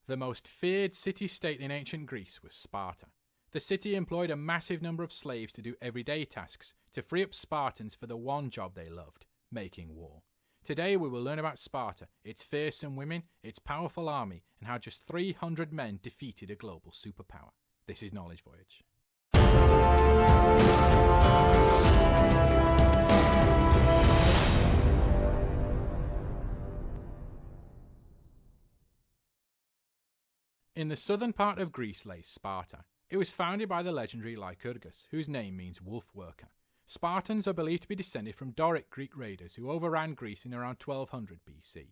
The most feared city-state in ancient Greece was Sparta. The city employed a massive number of slaves to do everyday tasks to free up Spartans for the one job they loved, making war. Today we will learn about Sparta, its fearsome women, its powerful army, and how just 300 men defeated a global superpower. This is Knowledge Voyage. In the southern part of Greece lay Sparta. It was founded by the legendary Lycurgus, whose name means wolf worker. Spartans are believed to be descended from Doric Greek raiders who overran Greece in around 1200 BC.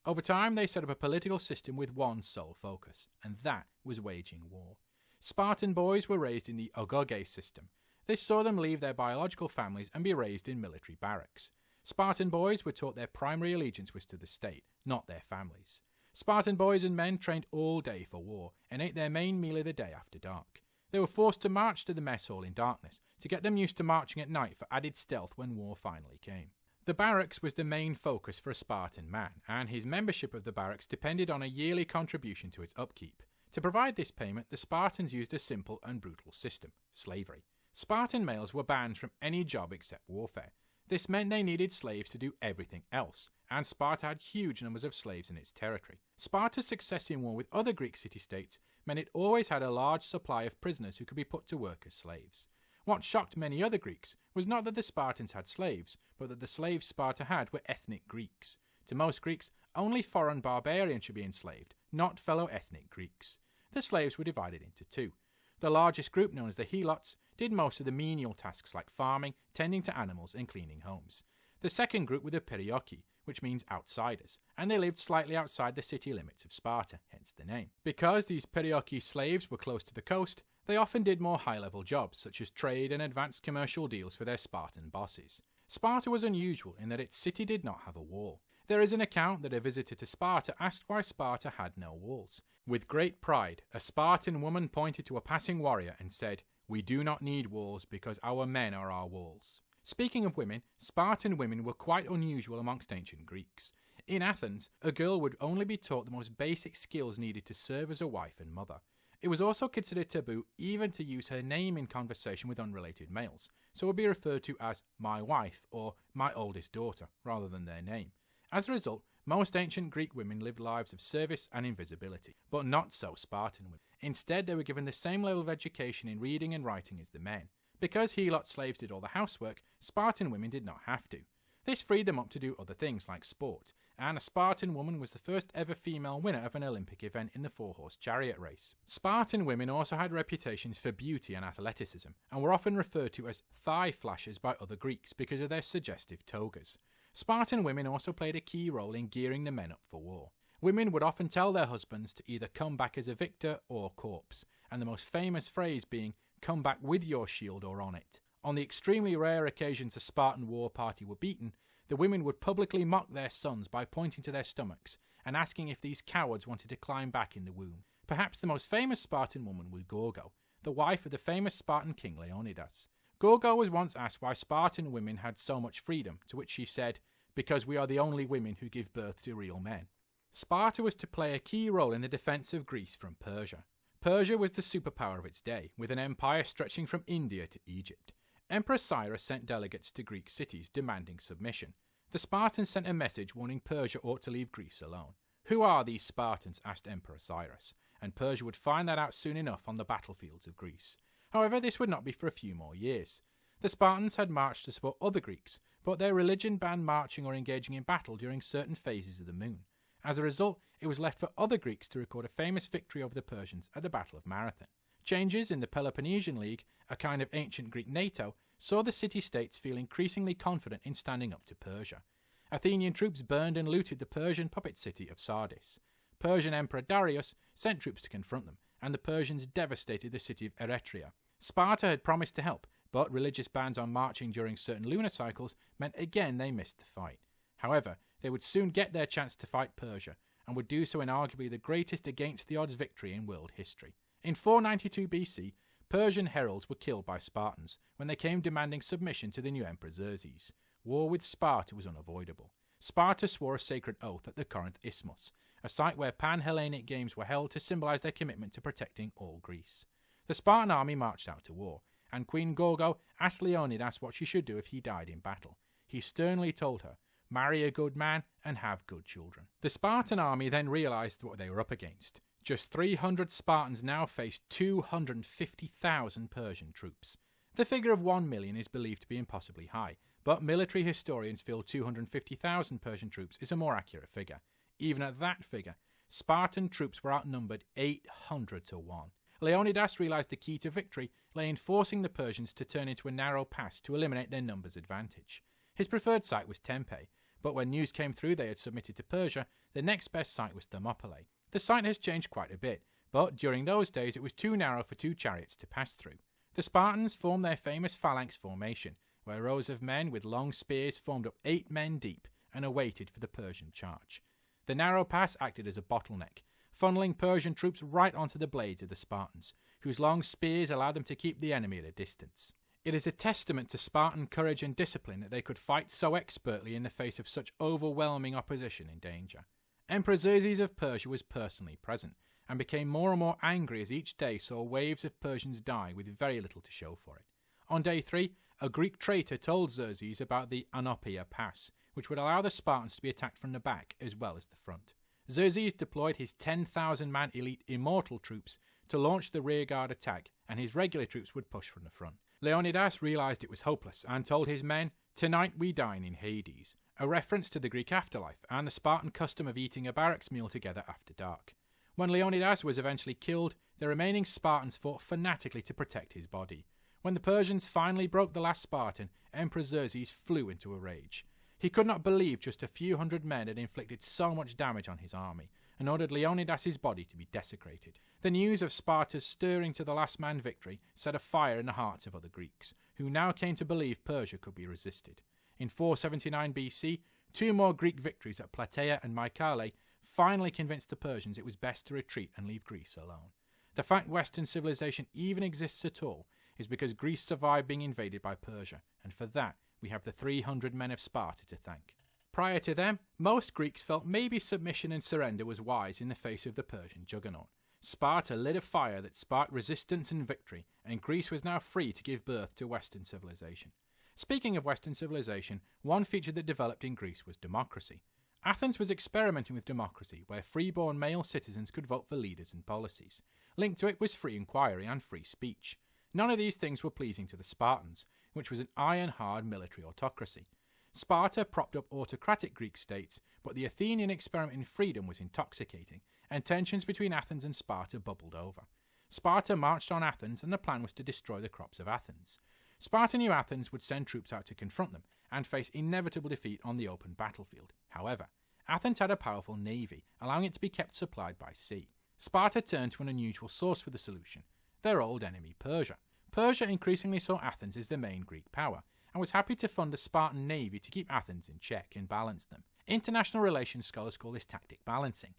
Over time, they set up a political system with one sole focus, and that was waging war. Spartan boys were raised in the ogoge system. This saw them leave their biological families and be raised in military barracks. Spartan boys were taught their primary allegiance was to the state, not their families. Spartan boys and men trained all day for war and ate their main meal of the day after dark. They were forced to march to the mess hall in darkness to get them used to marching at night for added stealth when war finally came. The barracks was the main focus for a Spartan man, and his membership of the barracks depended on a yearly contribution to its upkeep. To provide this payment, the Spartans used a simple and brutal system: slavery. Spartan males were banned from any job except warfare. This meant they needed slaves to do everything else, and Sparta had huge numbers of slaves in its territory. Sparta's success in war with other Greek city-states meant it always had a large supply of prisoners who could be put to work as slaves. What shocked many other Greeks was not that the Spartans had slaves, but that the slaves Sparta had were ethnic Greeks. To most Greeks, only foreign barbarians should be enslaved, not fellow ethnic Greeks. The slaves were divided into two. The largest group, known as the helots, did most of the menial tasks like farming, tending to animals, and cleaning homes. The second group were the perioki, which means outsiders, and they lived slightly outside the city limits of Sparta, hence the name. Because these perioki slaves were close to the coast, they often did more high-level jobs, such as trade and advanced commercial deals for their Spartan bosses. Sparta was unusual in that its city did not have a wall. There is an account that a visitor to Sparta asked why Sparta had no walls. With great pride, a Spartan woman pointed to a passing warrior and said, "We do not need walls because our men are our walls." Speaking of women, Spartan women were quite unusual amongst ancient Greeks. In Athens, a girl would only be taught the most basic skills needed to serve as a wife and mother. It was also considered taboo even to use her name in conversation with unrelated males, so it would be referred to as my wife or my oldest daughter, rather than their name. As a result, most ancient Greek women lived lives of service and invisibility, but not so Spartan women. Instead, they were given the same level of education in reading and writing as the men. Because helot slaves did all the housework, Spartan women did not have to. This freed them up to do other things like sport, and a Spartan woman was the first ever female winner of an Olympic event in the four-horse chariot race. Spartan women also had reputations for beauty and athleticism, and were often referred to as thigh flashers by other Greeks because of their suggestive togas. Spartan women also played a key role in gearing the men up for war. Women would often tell their husbands to either come back as a victor or corpse, and the most famous phrase being, "Come back with your shield or on it." On the extremely rare occasions a Spartan war party were beaten, the women would publicly mock their sons by pointing to their stomachs and asking if these cowards wanted to climb back in the womb. Perhaps the most famous Spartan woman was Gorgo, the wife of the famous Spartan king Leonidas. Gorgo was once asked why Spartan women had so much freedom, to which she said, "Because we are the only women who give birth to real men." Sparta was to play a key role in the defense of Greece from Persia. Persia was the superpower of its day, with an empire stretching from India to Egypt. Emperor Cyrus sent delegates to Greek cities demanding submission. The Spartans sent a message warning Persia ought to leave Greece alone. "Who are these Spartans?" asked Emperor Cyrus, and Persia would find that out soon enough on the battlefields of Greece. However, this would not be for a few more years. The Spartans had marched to support other Greeks, but their religion banned marching or engaging in battle during certain phases of the moon. As a result, it was left for other Greeks to record a famous victory over the Persians at the Battle of Marathon. Changes in the Peloponnesian League, a kind of ancient Greek NATO, saw the city-states feel increasingly confident in standing up to Persia. Athenian troops burned and looted the Persian puppet city of Sardis. Persian Emperor Darius sent troops to confront them, and the Persians devastated the city of Eretria. Sparta had promised to help, but religious bans on marching during certain lunar cycles meant again they missed the fight. However, they would soon get their chance to fight Persia, and would do so in arguably the greatest against-the-odds victory in world history. In 492 BC, Persian heralds were killed by Spartans when they came demanding submission to the new emperor Xerxes. War with Sparta was unavoidable. Sparta swore a sacred oath at the Corinth Isthmus, a site where Pan-Hellenic games were held to symbolize their commitment to protecting all Greece. The Spartan army marched out to war, and Queen Gorgo asked Leonidas what she should do if he died in battle. He sternly told her, "Marry a good man and have good children." The Spartan army then realized what they were up against. Just 300 Spartans now faced 250,000 Persian troops. The figure of 1 million is believed to be impossibly high, but military historians feel 250,000 Persian troops is a more accurate figure. Even at that figure, Spartan troops were outnumbered 800 to 1. Leonidas realized the key to victory lay in forcing the Persians to turn into a narrow pass to eliminate their numbers advantage. His preferred site was Tempe, but when news came through they had submitted to Persia, the next best site was Thermopylae. The site has changed quite a bit, but during those days it was too narrow for 2 chariots to pass through. The Spartans formed their famous phalanx formation, where rows of men with long spears formed up 8 men deep and awaited for the Persian charge. The narrow pass acted as a bottleneck, funneling Persian troops right onto the blades of the Spartans, whose long spears allowed them to keep the enemy at a distance. It is a testament to Spartan courage and discipline that they could fight so expertly in the face of such overwhelming opposition and danger. Emperor Xerxes of Persia was personally present, and became more and more angry as each day saw waves of Persians die with very little to show for it. On day 3, a Greek traitor told Xerxes about the Anopia Pass, which would allow the Spartans to be attacked from the back as well as the front. Xerxes deployed his 10,000-man elite immortal troops to launch the rearguard attack, and his regular troops would push from the front. Leonidas realized it was hopeless and told his men, "Tonight we dine in Hades," a reference to the Greek afterlife and the Spartan custom of eating a barracks meal together after dark. When Leonidas was eventually killed, the remaining Spartans fought fanatically to protect his body. When the Persians finally broke the last Spartan, Emperor Xerxes flew into a rage. He could not believe just a few hundred men had inflicted so much damage on his army, and ordered Leonidas' body to be desecrated. The news of Sparta's stirring to the last man victory set a fire in the hearts of other Greeks, who now came to believe Persia could be resisted. In 479 BC, 2 more Greek victories at Plataea and Mycale finally convinced the Persians it was best to retreat and leave Greece alone. The fact Western civilization even exists at all is because Greece survived being invaded by Persia, and for that we have the 300 men of Sparta to thank. Prior to them, most Greeks felt maybe submission and surrender was wise in the face of the Persian juggernaut. Sparta lit a fire that sparked resistance and victory, and Greece was now free to give birth to Western civilization. Speaking of Western civilization, one feature that developed in Greece was democracy. Athens was experimenting with democracy, where freeborn male citizens could vote for leaders and policies. Linked to it was free inquiry and free speech. None of these things were pleasing to the Spartans, which was an iron-hard military autocracy. Sparta propped up autocratic Greek states, but the Athenian experiment in freedom was intoxicating, and tensions between Athens and Sparta bubbled over. Sparta marched on Athens, and the plan was to destroy the crops of Athens. Sparta knew Athens would send troops out to confront them, and face inevitable defeat on the open battlefield. However, Athens had a powerful navy, allowing it to be kept supplied by sea. Sparta turned to an unusual source for the solution: their old enemy Persia. Persia increasingly saw Athens as the main Greek power, and was happy to fund a Spartan navy to keep Athens in check and balance them. International relations scholars call this tactic balancing.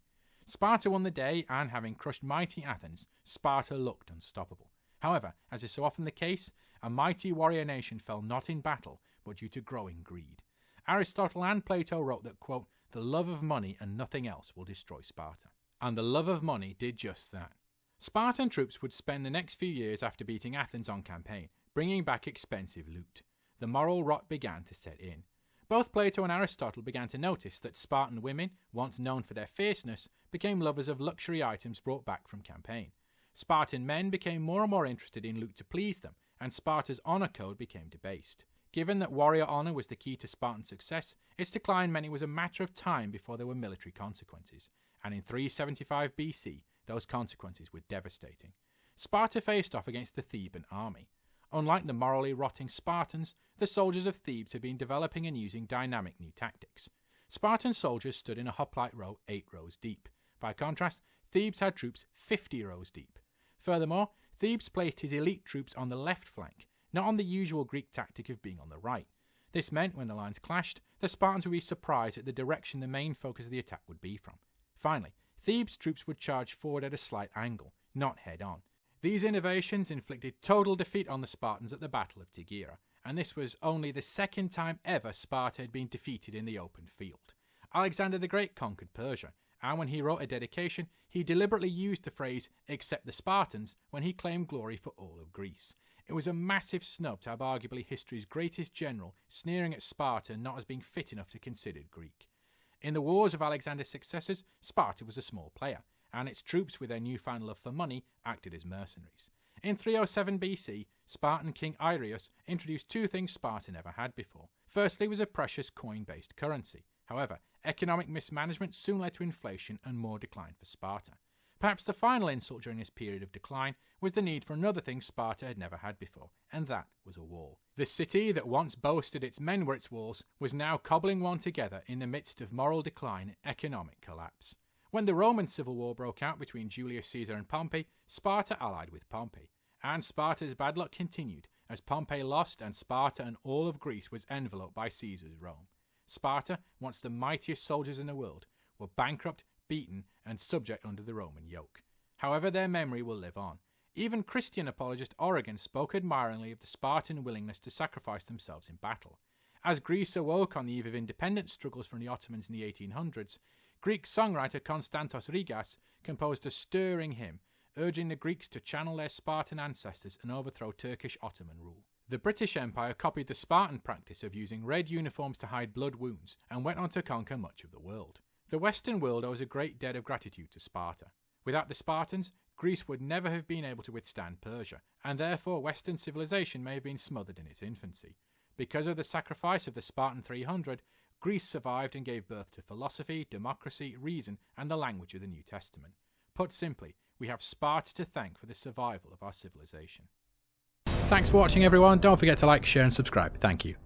Sparta won the day, and having crushed mighty Athens, Sparta looked unstoppable. However, as is so often the case, a mighty warrior nation fell not in battle, but due to growing greed. Aristotle and Plato wrote that, quote, "The love of money and nothing else will destroy Sparta." And the love of money did just that. Spartan troops would spend the next few years after beating Athens on campaign, bringing back expensive loot. The moral rot began to set in. Both Plato and Aristotle began to notice that Spartan women, once known for their fierceness, became lovers of luxury items brought back from campaign. Spartan men became more and more interested in loot to please them, and Sparta's honor code became debased. Given that warrior honor was the key to Spartan success, its decline meant it was a matter of time before there were military consequences, and in 375 BC, those consequences were devastating. Sparta faced off against the Theban army. Unlike the morally rotting Spartans, the soldiers of Thebes had been developing and using dynamic new tactics. Spartan soldiers stood in a hoplite row 8 rows deep. By contrast, Thebes had troops 50 rows deep. Furthermore, Thebes placed his elite troops on the left flank, not on the usual Greek tactic of being on the right. This meant when the lines clashed, the Spartans would be surprised at the direction the main focus of the attack would be from. Finally, Thebes' troops would charge forward at a slight angle, not head-on. These innovations inflicted total defeat on the Spartans at the Battle of Tegea, and this was only the second time ever Sparta had been defeated in the open field. Alexander the Great conquered Persia, and when he wrote a dedication, he deliberately used the phrase, "except the Spartans," when he claimed glory for all of Greece. It was a massive snub to have arguably history's greatest general sneering at Sparta not as being fit enough to be considered Greek. In the wars of Alexander's successors, Sparta was a small player, and its troops, with their newfound love for money, acted as mercenaries. In 307 BC, Spartan king Arius introduced two things Sparta never had before. Firstly was a precious coin-based currency. However, economic mismanagement soon led to inflation and more decline for Sparta. Perhaps the final insult during this period of decline was the need for another thing Sparta had never had before, and that was a wall. The city that once boasted its men were its walls was now cobbling one together in the midst of moral decline and economic collapse. When the Roman civil war broke out between Julius Caesar and Pompey, Sparta allied with Pompey. And Sparta's bad luck continued, as Pompey lost and Sparta and all of Greece was enveloped by Caesar's Rome. Sparta, once the mightiest soldiers in the world, were bankrupt, beaten, and subject under the Roman yoke. However, their memory will live on. Even Christian apologist Origen spoke admiringly of the Spartan willingness to sacrifice themselves in battle. As Greece awoke on the eve of independence struggles from the Ottomans in the 1800s, Greek songwriter Konstantos Rigas composed a stirring hymn, urging the Greeks to channel their Spartan ancestors and overthrow Turkish Ottoman rule. The British Empire copied the Spartan practice of using red uniforms to hide blood wounds and went on to conquer much of the world. The Western world owes a great debt of gratitude to Sparta. Without the Spartans, Greece would never have been able to withstand Persia, and therefore Western civilization may have been smothered in its infancy. Because of the sacrifice of the Spartan 300, Greece survived and gave birth to philosophy, democracy, reason, and the language of the New Testament. Put simply, we have Sparta to thank for the survival of our civilization. Thanks for watching, everyone. Don't forget to like, share, and subscribe. Thank you.